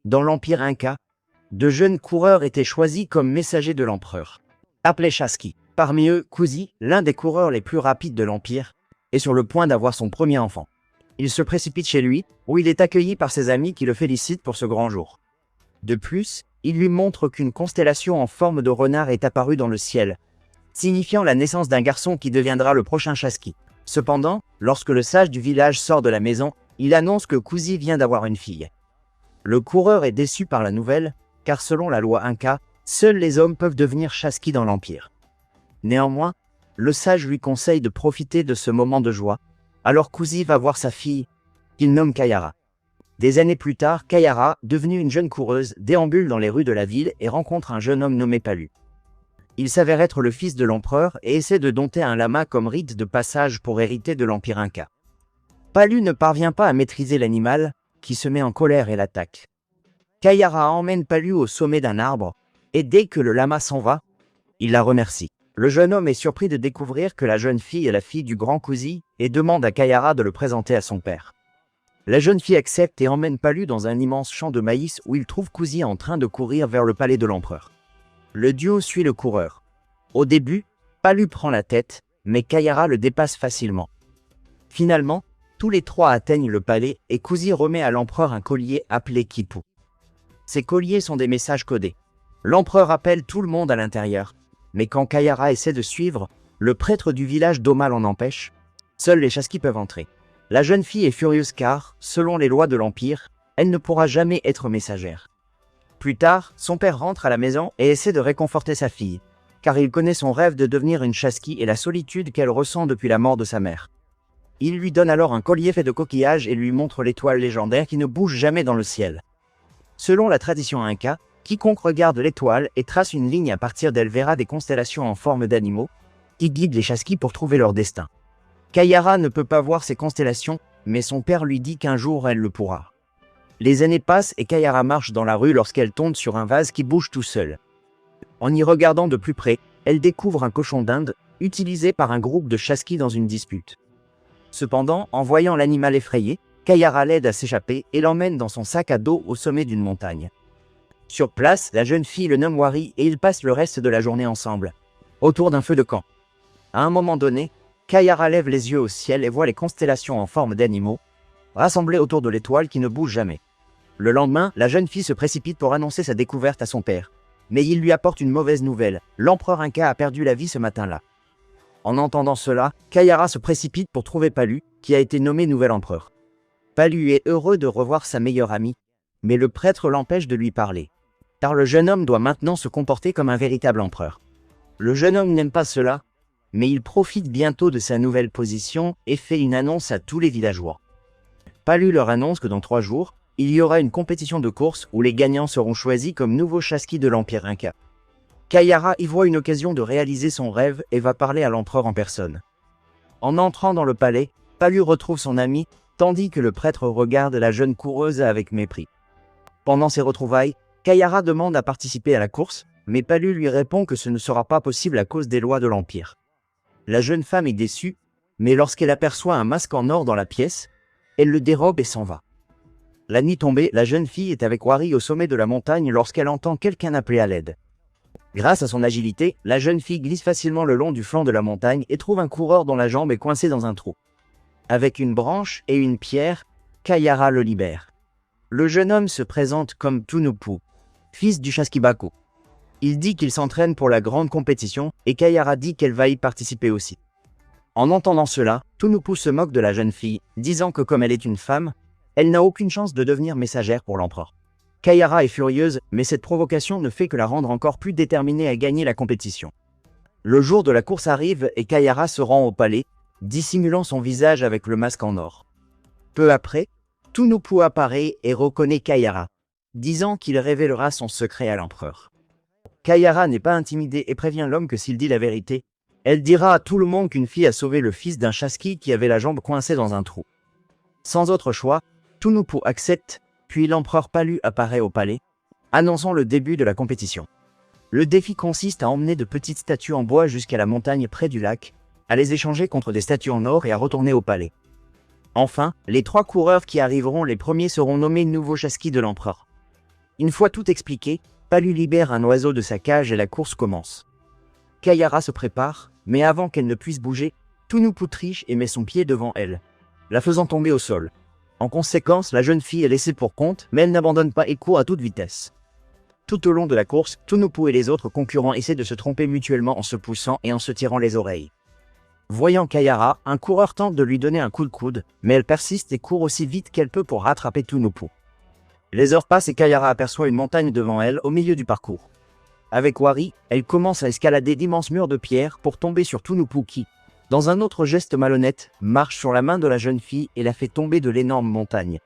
Dans l'Empire Inca, de jeunes coureurs étaient choisis comme messagers de l'empereur, appelés chasqui. Parmi eux, Cusi, l'un des coureurs les plus rapides de l'Empire, est sur le point d'avoir son premier enfant. Il se précipite chez lui, où il est accueilli par ses amis qui le félicitent pour ce grand jour. De plus, il lui montre qu'une constellation en forme de renard est apparue dans le ciel, signifiant la naissance d'un garçon qui deviendra le prochain chasqui. Cependant, lorsque le sage du village sort de la maison, il annonce que Cusi vient d'avoir une fille. Le coureur est déçu par la nouvelle, car selon la loi Inca, seuls les hommes peuvent devenir chasqui dans l'Empire. Néanmoins, le sage lui conseille de profiter de ce moment de joie, alors Cusi va voir sa fille, qu'il nomme Kayara. Des années plus tard, Kayara, devenue une jeune coureuse, déambule dans les rues de la ville et rencontre un jeune homme nommé Palu. Il s'avère être le fils de l'empereur et essaie de dompter un lama comme rite de passage pour hériter de l'Empire Inca. Palu ne parvient pas à maîtriser l'animal, qui se met en colère et l'attaque. Kayara emmène Palu au sommet d'un arbre, et dès que le lama s'en va, il la remercie. Le jeune homme est surpris de découvrir que la jeune fille est la fille du grand Cusi et demande à Kayara de le présenter à son père. La jeune fille accepte et emmène Palu dans un immense champ de maïs où il trouve Cusi en train de courir vers le palais de l'empereur. Le duo suit le coureur. Au début, Palu prend la tête, mais Kayara le dépasse facilement. Finalement, tous les trois atteignent le palais et Cusi remet à l'empereur un collier appelé Kipu. Ces colliers sont des messages codés. L'empereur appelle tout le monde à l'intérieur, mais quand Kayara essaie de suivre, le prêtre du village d'Oma l'en empêche. Seuls les chasqui peuvent entrer. La jeune fille est furieuse car, selon les lois de l'Empire, elle ne pourra jamais être messagère. Plus tard, son père rentre à la maison et essaie de réconforter sa fille, car il connaît son rêve de devenir une chasqui et la solitude qu'elle ressent depuis la mort de sa mère. Il lui donne alors un collier fait de coquillages et lui montre l'étoile légendaire qui ne bouge jamais dans le ciel. Selon la tradition inca, quiconque regarde l'étoile et trace une ligne à partir d'elle verra des constellations en forme d'animaux, qui guident les chasqui pour trouver leur destin. Kayara ne peut pas voir ces constellations, mais son père lui dit qu'un jour elle le pourra. Les années passent et Kayara marche dans la rue lorsqu'elle tombe sur un vase qui bouge tout seul. En y regardant de plus près, elle découvre un cochon d'Inde, utilisé par un groupe de chasqui dans une dispute. Cependant, en voyant l'animal effrayé, Kayara l'aide à s'échapper et l'emmène dans son sac à dos au sommet d'une montagne. Sur place, la jeune fille le nomme Wari et ils passent le reste de la journée ensemble, autour d'un feu de camp. À un moment donné, Kayara lève les yeux au ciel et voit les constellations en forme d'animaux, rassemblées autour de l'étoile qui ne bouge jamais. Le lendemain, la jeune fille se précipite pour annoncer sa découverte à son père. Mais il lui apporte une mauvaise nouvelle, l'empereur Inca a perdu la vie ce matin-là. En entendant cela, Kayara se précipite pour trouver Palu, qui a été nommé nouvel empereur. Palu est heureux de revoir sa meilleure amie, mais le prêtre l'empêche de lui parler, car le jeune homme doit maintenant se comporter comme un véritable empereur. Le jeune homme n'aime pas cela, mais il profite bientôt de sa nouvelle position et fait une annonce à tous les villageois. Palu leur annonce que dans 3 jours, il y aura une compétition de course où les gagnants seront choisis comme nouveaux chasqui de l'Empire Inca. Kayara y voit une occasion de réaliser son rêve et va parler à l'empereur en personne. En entrant dans le palais, Palu retrouve son ami, tandis que le prêtre regarde la jeune coureuse avec mépris. Pendant ces retrouvailles, Kayara demande à participer à la course, mais Palu lui répond que ce ne sera pas possible à cause des lois de l'Empire. La jeune femme est déçue, mais lorsqu'elle aperçoit un masque en or dans la pièce, elle le dérobe et s'en va. La nuit tombée, la jeune fille est avec Wari au sommet de la montagne lorsqu'elle entend quelqu'un appeler à l'aide. Grâce à son agilité, la jeune fille glisse facilement le long du flanc de la montagne et trouve un coureur dont la jambe est coincée dans un trou. Avec une branche et une pierre, Kayara le libère. Le jeune homme se présente comme Tunupu, fils du chasqui-baku. Il dit qu'il s'entraîne pour la grande compétition et Kayara dit qu'elle va y participer aussi. En entendant cela, Tunupu se moque de la jeune fille, disant que comme elle est une femme, elle n'a aucune chance de devenir messagère pour l'empereur. Kayara est furieuse, mais cette provocation ne fait que la rendre encore plus déterminée à gagner la compétition. Le jour de la course arrive et Kayara se rend au palais, dissimulant son visage avec le masque en or. Peu après, Tunupu apparaît et reconnaît Kayara, disant qu'il révélera son secret à l'empereur. Kayara n'est pas intimidée et prévient l'homme que s'il dit la vérité, elle dira à tout le monde qu'une fille a sauvé le fils d'un chasqui qui avait la jambe coincée dans un trou. Sans autre choix, Tunupu accepte, puis l'empereur Palu apparaît au palais, annonçant le début de la compétition. Le défi consiste à emmener de petites statues en bois jusqu'à la montagne près du lac, à les échanger contre des statues en or et à retourner au palais. Enfin, les 3 coureurs qui arriveront les premiers seront nommés nouveaux chasqui de l'empereur. Une fois tout expliqué, Palu libère un oiseau de sa cage et la course commence. Kayara se prépare, mais avant qu'elle ne puisse bouger, Tunupu triche et met son pied devant elle, la faisant tomber au sol. En conséquence, la jeune fille est laissée pour compte, mais elle n'abandonne pas et court à toute vitesse. Tout au long de la course, Tunupu et les autres concurrents essaient de se tromper mutuellement en se poussant et en se tirant les oreilles. Voyant Kayara, un coureur tente de lui donner un coup de coude, mais elle persiste et court aussi vite qu'elle peut pour rattraper Tunupu. Les heures passent et Kayara aperçoit une montagne devant elle au milieu du parcours. Avec Wari, elle commence à escalader d'immenses murs de pierre pour tomber sur Tunupu qui, dans un autre geste malhonnête, marche sur la main de la jeune fille et la fait tomber de l'énorme montagne.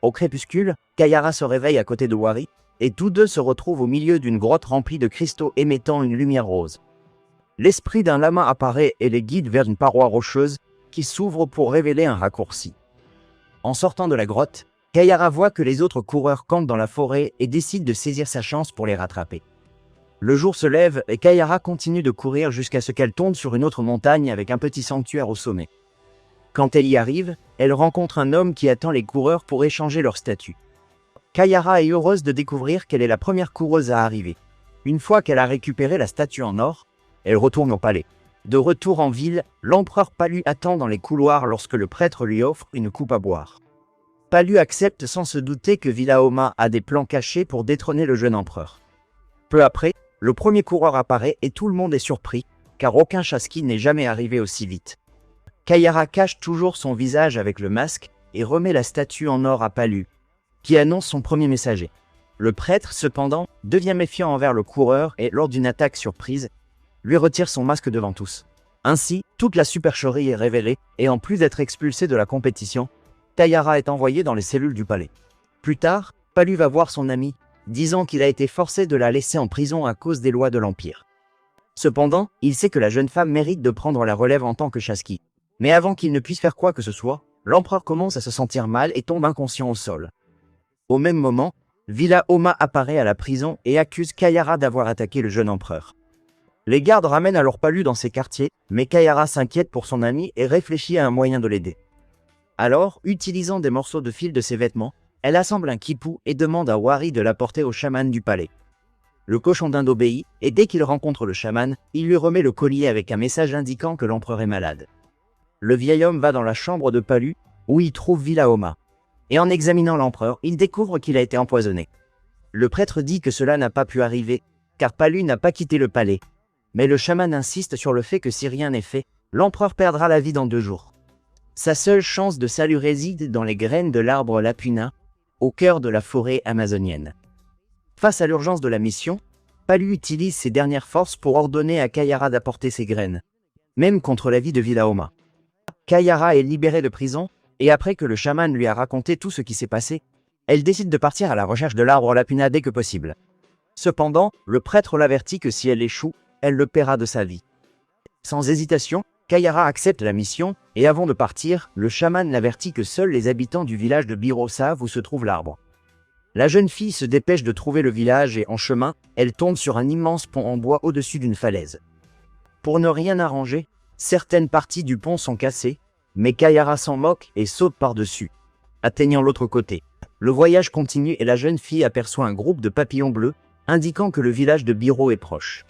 Au crépuscule, Kayara se réveille à côté de Wari, et tous deux se retrouvent au milieu d'une grotte remplie de cristaux émettant une lumière rose. L'esprit d'un lama apparaît et les guide vers une paroi rocheuse qui s'ouvre pour révéler un raccourci. En sortant de la grotte, Kayara voit que les autres coureurs campent dans la forêt et décide de saisir sa chance pour les rattraper. Le jour se lève et Kayara continue de courir jusqu'à ce qu'elle tombe sur une autre montagne avec un petit sanctuaire au sommet. Quand elle y arrive, elle rencontre un homme qui attend les coureurs pour échanger leur statut. Kayara est heureuse de découvrir qu'elle est la première coureuse à arriver. Une fois qu'elle a récupéré la statue en or, elle retourne au palais. De retour en ville, l'empereur Palu attend dans les couloirs lorsque le prêtre lui offre une coupe à boire. Palu accepte sans se douter que Vilaoma a des plans cachés pour détrôner le jeune empereur. Peu après, le premier coureur apparaît et tout le monde est surpris, car aucun Chasqui n'est jamais arrivé aussi vite. Kayara cache toujours son visage avec le masque et remet la statue en or à Palu, qui annonce son premier messager. Le prêtre, cependant, devient méfiant envers le coureur et, lors d'une attaque surprise, lui retire son masque devant tous. Ainsi, toute la supercherie est révélée, et en plus d'être expulsé de la compétition, Kayara est envoyé dans les cellules du palais. Plus tard, Palu va voir son ami, disant qu'il a été forcé de la laisser en prison à cause des lois de l'Empire. Cependant, il sait que la jeune femme mérite de prendre la relève en tant que Chasqui. Mais avant qu'il ne puisse faire quoi que ce soit, l'empereur commence à se sentir mal et tombe inconscient au sol. Au même moment, Vilaoma apparaît à la prison et accuse Kayara d'avoir attaqué le jeune empereur. Les gardes ramènent alors Palu dans ses quartiers, mais Kayara s'inquiète pour son ami et réfléchit à un moyen de l'aider. Alors, utilisant des morceaux de fil de ses vêtements, elle assemble un quipu et demande à Wari de l'apporter au chaman du palais. Le cochon d'Inde obéit, et dès qu'il rencontre le chaman, il lui remet le collier avec un message indiquant que l'empereur est malade. Le vieil homme va dans la chambre de Palu, où il trouve Vilaoma. Et en examinant l'empereur, il découvre qu'il a été empoisonné. Le prêtre dit que cela n'a pas pu arriver, car Palu n'a pas quitté le palais. Mais le chaman insiste sur le fait que si rien n'est fait, l'empereur perdra la vie dans 2 jours. Sa seule chance de salut réside dans les graines de l'arbre Lapuna, au cœur de la forêt amazonienne. Face à l'urgence de la mission, Palu utilise ses dernières forces pour ordonner à Kayara d'apporter ses graines, même contre l'avis de Vilaoma. Kayara est libérée de prison, et après que le chaman lui a raconté tout ce qui s'est passé, elle décide de partir à la recherche de l'arbre Lapuna dès que possible. Cependant, le prêtre l'avertit que si elle échoue, elle le paiera de sa vie. Sans hésitation, Kayara accepte la mission, et avant de partir, le chaman l'avertit que seuls les habitants du village de Biro savent où se trouve l'arbre. La jeune fille se dépêche de trouver le village et en chemin, elle tombe sur un immense pont en bois au-dessus d'une falaise. Pour ne rien arranger, certaines parties du pont sont cassées, mais Kayara s'en moque et saute par-dessus, atteignant l'autre côté. Le voyage continue et la jeune fille aperçoit un groupe de papillons bleus, indiquant que le village de Biro est proche.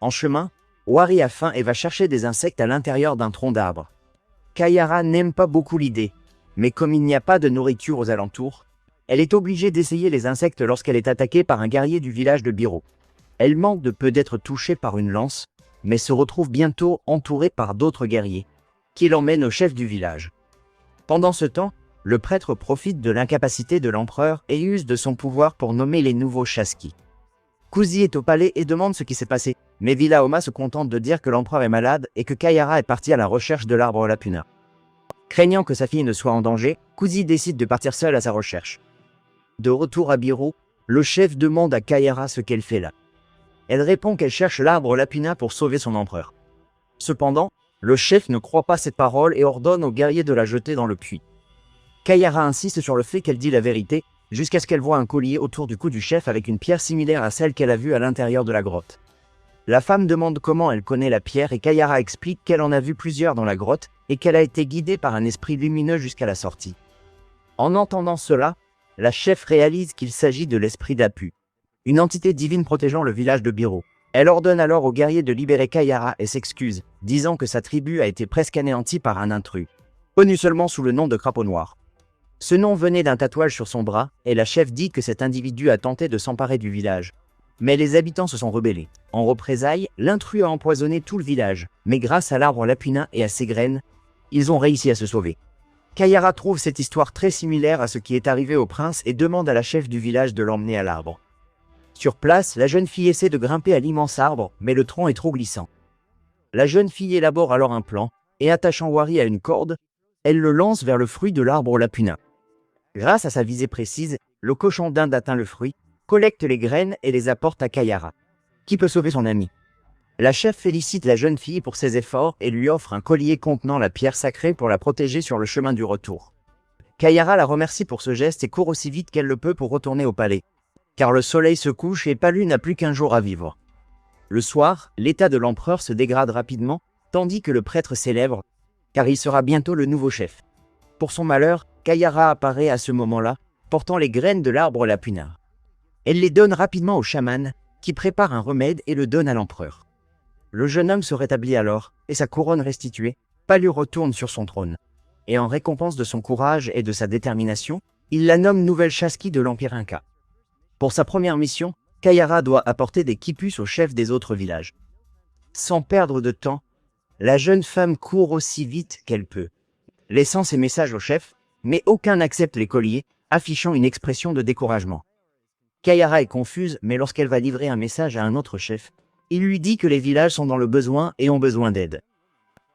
En chemin, Wari a faim et va chercher des insectes à l'intérieur d'un tronc d'arbre. Kayara n'aime pas beaucoup l'idée, mais comme il n'y a pas de nourriture aux alentours, elle est obligée d'essayer les insectes lorsqu'elle est attaquée par un guerrier du village de Biro. Elle manque de peu d'être touchée par une lance, mais se retrouve bientôt entourée par d'autres guerriers, qui l'emmènent au chef du village. Pendant ce temps, le prêtre profite de l'incapacité de l'empereur et use de son pouvoir pour nommer les nouveaux Chasqui. Kuzi est au palais et demande ce qui s'est passé, mais Vilaoma se contente de dire que l'empereur est malade et que Kayara est partie à la recherche de l'arbre Lapuna. Craignant que sa fille ne soit en danger, Kuzi décide de partir seule à sa recherche. De retour à Biro, le chef demande à Kayara ce qu'elle fait là. Elle répond qu'elle cherche l'arbre Lapuna pour sauver son empereur. Cependant, le chef ne croit pas cette parole et ordonne aux guerriers de la jeter dans le puits. Kayara insiste sur le fait qu'elle dit la vérité, jusqu'à ce qu'elle voit un collier autour du cou du chef avec une pierre similaire à celle qu'elle a vue à l'intérieur de la grotte. La femme demande comment elle connaît la pierre et Kayara explique qu'elle en a vu plusieurs dans la grotte et qu'elle a été guidée par un esprit lumineux jusqu'à la sortie. En entendant cela, la chef réalise qu'il s'agit de l'esprit d'Apu, une entité divine protégeant le village de Biro. Elle ordonne alors aux guerriers de libérer Kayara et s'excuse, disant que sa tribu a été presque anéantie par un intrus, connu seulement sous le nom de Crapaud Noir. Ce nom venait d'un tatouage sur son bras, et la chef dit que cet individu a tenté de s'emparer du village. Mais les habitants se sont rebellés. En représailles, l'intrus a empoisonné tout le village, mais grâce à l'arbre lapina et à ses graines, ils ont réussi à se sauver. Kayara trouve cette histoire très similaire à ce qui est arrivé au prince et demande à la chef du village de l'emmener à l'arbre. Sur place, la jeune fille essaie de grimper à l'immense arbre, mais le tronc est trop glissant. La jeune fille élabore alors un plan, et attachant Wari à une corde, elle le lance vers le fruit de l'arbre lapina. Grâce à sa visée précise, le cochon d'Inde atteint le fruit, collecte les graines et les apporte à Kayara, qui peut sauver son ami. La chef félicite la jeune fille pour ses efforts et lui offre un collier contenant la pierre sacrée pour la protéger sur le chemin du retour. Kayara la remercie pour ce geste et court aussi vite qu'elle le peut pour retourner au palais, car le soleil se couche et Palu n'a plus qu'un jour à vivre. Le soir, l'état de l'empereur se dégrade rapidement, tandis que le prêtre célèbre, car il sera bientôt le nouveau chef. Pour son malheur, Kayara apparaît à ce moment-là, portant les graines de l'arbre lapina. Elle les donne rapidement au chaman, qui prépare un remède et le donne à l'empereur. Le jeune homme se rétablit alors, et sa couronne restituée, Palu retourne sur son trône. Et en récompense de son courage et de sa détermination, il la nomme nouvelle Chasqui de l'Empire Inca. Pour sa première mission, Kayara doit apporter des quipus aux chefs des autres villages. Sans perdre de temps, la jeune femme court aussi vite qu'elle peut, laissant ses messages au chef, mais aucun n'accepte les colliers, affichant une expression de découragement. Kayara est confuse, mais lorsqu'elle va livrer un message à un autre chef, il lui dit que les villages sont dans le besoin et ont besoin d'aide.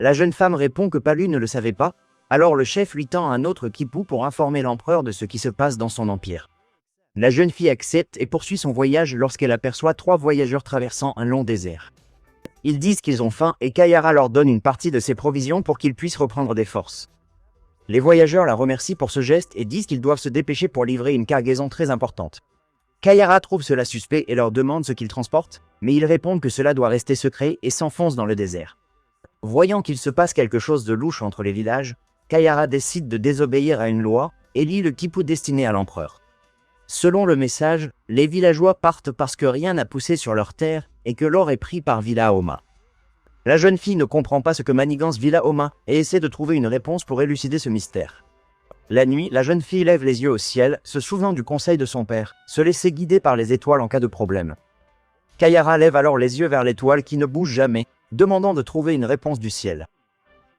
La jeune femme répond que Palu ne le savait pas, alors le chef lui tend un autre quipou pour informer l'empereur de ce qui se passe dans son empire. La jeune fille accepte et poursuit son voyage lorsqu'elle aperçoit 3 voyageurs traversant un long désert. Ils disent qu'ils ont faim et Kayara leur donne une partie de ses provisions pour qu'ils puissent reprendre des forces. Les voyageurs la remercient pour ce geste et disent qu'ils doivent se dépêcher pour livrer une cargaison très importante. Kayara trouve cela suspect et leur demande ce qu'ils transportent, mais ils répondent que cela doit rester secret et s'enfoncent dans le désert. Voyant qu'il se passe quelque chose de louche entre les villages, Kayara décide de désobéir à une loi et lit le quipou destiné à l'empereur. Selon le message, les villageois partent parce que rien n'a poussé sur leur terre et que l'or est pris par Villaoma. La jeune fille ne comprend pas ce que manigance Villaoma et essaie de trouver une réponse pour élucider ce mystère. La nuit, la jeune fille lève les yeux au ciel, se souvenant du conseil de son père, se laisser guider par les étoiles en cas de problème. Kayara lève alors les yeux vers l'étoile qui ne bouge jamais, demandant de trouver une réponse du ciel.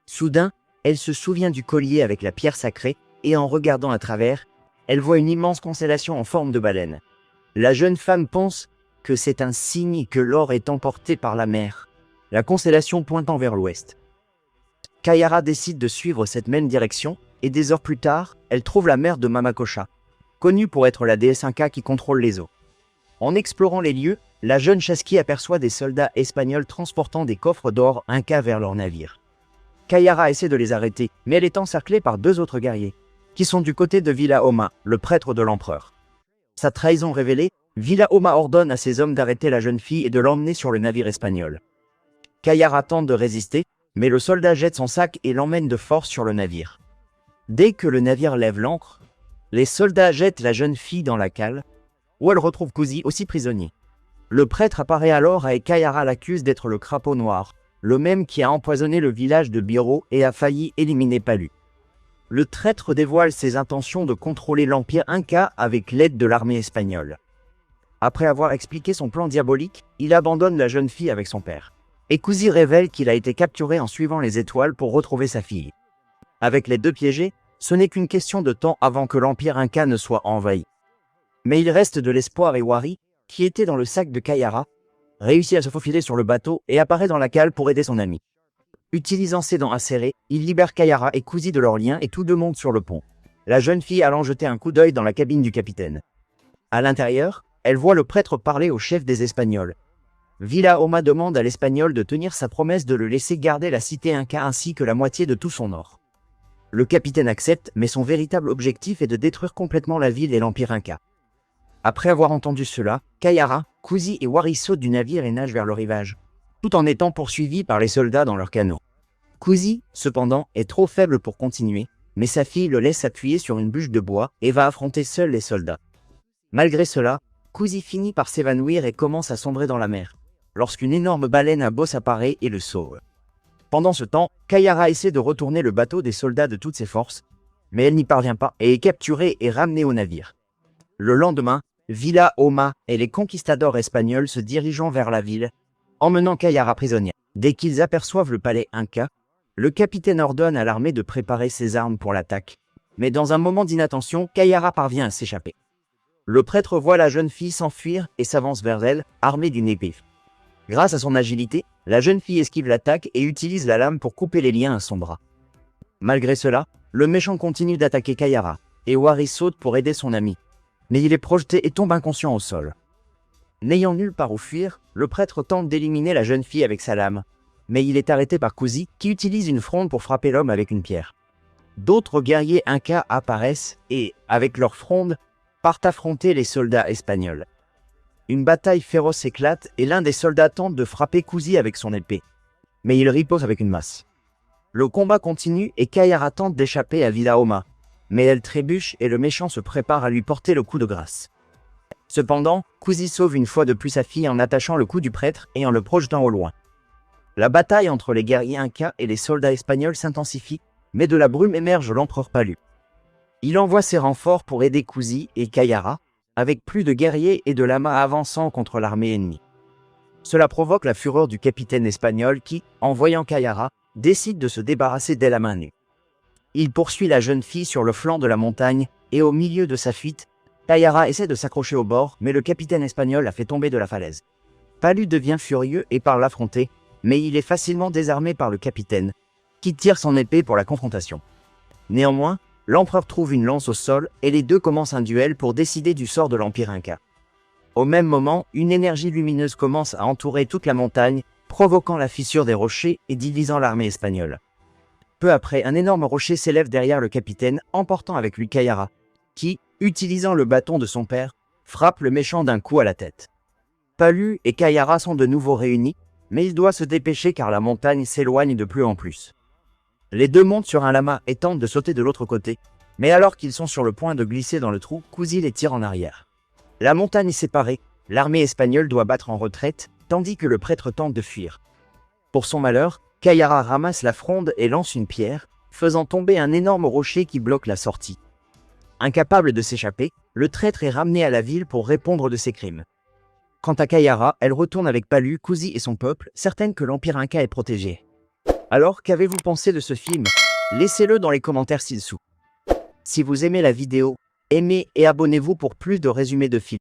Soudain, elle se souvient du collier avec la pierre sacrée, et en regardant à travers, elle voit une immense constellation en forme de baleine. La jeune femme pense que c'est un signe que l'or est emporté par la mer, la constellation pointant vers l'ouest. Kayara décide de suivre cette même direction, et des heures plus tard, elle trouve la mer de Mamacocha, connue pour être la déesse Inca qui contrôle les eaux. En explorant les lieux, la jeune Chasqui aperçoit des soldats espagnols transportant des coffres d'or Inca vers leur navire. Kayara essaie de les arrêter, mais elle est encerclée par 2 autres guerriers, qui sont du côté de Villaoma, le prêtre de l'empereur. Sa trahison révélée, Villaoma ordonne à ses hommes d'arrêter la jeune fille et de l'emmener sur le navire espagnol. Kayara tente de résister, mais le soldat jette son sac et l'emmène de force sur le navire. Dès que le navire lève l'ancre, les soldats jettent la jeune fille dans la cale, où elle retrouve Kuzi aussi prisonnier. Le prêtre apparaît alors et Kayara l'accuse d'être le Crapaud Noir, le même qui a empoisonné le village de Biro et a failli éliminer Palu. Le traître dévoile ses intentions de contrôler l'Empire Inca avec l'aide de l'armée espagnole. Après avoir expliqué son plan diabolique, il abandonne la jeune fille avec son père. Et Kuzi révèle qu'il a été capturé en suivant les étoiles pour retrouver sa fille. Avec les 2 piégés, ce n'est qu'une question de temps avant que l'Empire Inca ne soit envahi. Mais il reste de l'espoir et Wari, qui était dans le sac de Kayara, réussit à se faufiler sur le bateau et apparaît dans la cale pour aider son ami. Utilisant ses dents acérées, il libère Kayara et Kuzi de leur lien et tous 2 montent sur le pont. La jeune fille allant jeter un coup d'œil dans la cabine du capitaine. À l'intérieur, elle voit le prêtre parler au chef des Espagnols. Villaoma demande à l'Espagnol de tenir sa promesse de le laisser garder la cité Inca ainsi que la moitié de tout son or. Le capitaine accepte, mais son véritable objectif est de détruire complètement la ville et l'Empire Inca. Après avoir entendu cela, Kayara, Kuzi et Wari sautent du navire et nagent vers le rivage, tout en étant poursuivis par les soldats dans leurs canots. Kuzi, cependant, est trop faible pour continuer, mais sa fille le laisse appuyer sur une bûche de bois et va affronter seul les soldats. Malgré cela, Cusi finit par s'évanouir et commence à sombrer dans la mer, lorsqu'une énorme baleine à bosse apparaît et le sauve. Pendant ce temps, Kayara essaie de retourner le bateau des soldats de toutes ses forces, mais elle n'y parvient pas et est capturée et ramenée au navire. Le lendemain, Villa Oma et les conquistadors espagnols se dirigeant vers la ville, emmenant Kayara prisonnière. Dès qu'ils aperçoivent le palais Inca, le capitaine ordonne à l'armée de préparer ses armes pour l'attaque, mais dans un moment d'inattention, Kayara parvient à s'échapper. Le prêtre voit la jeune fille s'enfuir et s'avance vers elle, armée d'une épée. Grâce à son agilité, la jeune fille esquive l'attaque et utilise la lame pour couper les liens à son bras. Malgré cela, le méchant continue d'attaquer Kayara, et Wari saute pour aider son ami. Mais il est projeté et tombe inconscient au sol. N'ayant nulle part où fuir, le prêtre tente d'éliminer la jeune fille avec sa lame, mais il est arrêté par Cusi qui utilise une fronde pour frapper l'homme avec une pierre. D'autres guerriers incas apparaissent et, avec leurs frondes, partent affronter les soldats espagnols. Une bataille féroce éclate et l'un des soldats tente de frapper Cusi avec son épée, mais il riposte avec une masse. Le combat continue et Kayara tente d'échapper à Villa Oma, mais elle trébuche et le méchant se prépare à lui porter le coup de grâce. Cependant, Cusi sauve une fois de plus sa fille en attachant le cou du prêtre et en le projetant au loin. La bataille entre les guerriers incas et les soldats espagnols s'intensifie, mais de la brume émerge l'empereur Palu. Il envoie ses renforts pour aider Cusi et Kayara, avec plus de guerriers et de lamas avançant contre l'armée ennemie. Cela provoque la fureur du capitaine espagnol qui, en voyant Kayara, décide de se débarrasser d'elle à main nue. Il poursuit la jeune fille sur le flanc de la montagne et au milieu de sa fuite, Kayara essaie de s'accrocher au bord, mais le capitaine espagnol la fait tomber de la falaise. Palu devient furieux et part l'affronter, mais il est facilement désarmé par le capitaine, qui tire son épée pour la confrontation. Néanmoins, l'empereur trouve une lance au sol et les deux commencent un duel pour décider du sort de l'Empire Inca. Au même moment, une énergie lumineuse commence à entourer toute la montagne, provoquant la fissure des rochers et divisant l'armée espagnole. Peu après, un énorme rocher s'élève derrière le capitaine, emportant avec lui Kayara, qui, utilisant le bâton de son père, frappe le méchant d'un coup à la tête. Palu et Kayara sont de nouveau réunis, mais il doit se dépêcher car la montagne s'éloigne de plus en plus. Les deux montent sur un lama et tentent de sauter de l'autre côté, mais alors qu'ils sont sur le point de glisser dans le trou, Cusi les tire en arrière. La montagne est séparée, l'armée espagnole doit battre en retraite, tandis que le prêtre tente de fuir. Pour son malheur, Kayara ramasse la fronde et lance une pierre, faisant tomber un énorme rocher qui bloque la sortie. Incapable de s'échapper, le traître est ramené à la ville pour répondre de ses crimes. Quant à Kayara, elle retourne avec Palu, Cusi et son peuple, certaine que l'Empire Inca est protégé. Alors, qu'avez-vous pensé de ce film? Laissez-le dans les commentaires ci-dessous. Si vous aimez la vidéo, aimez et abonnez-vous pour plus de résumés de films.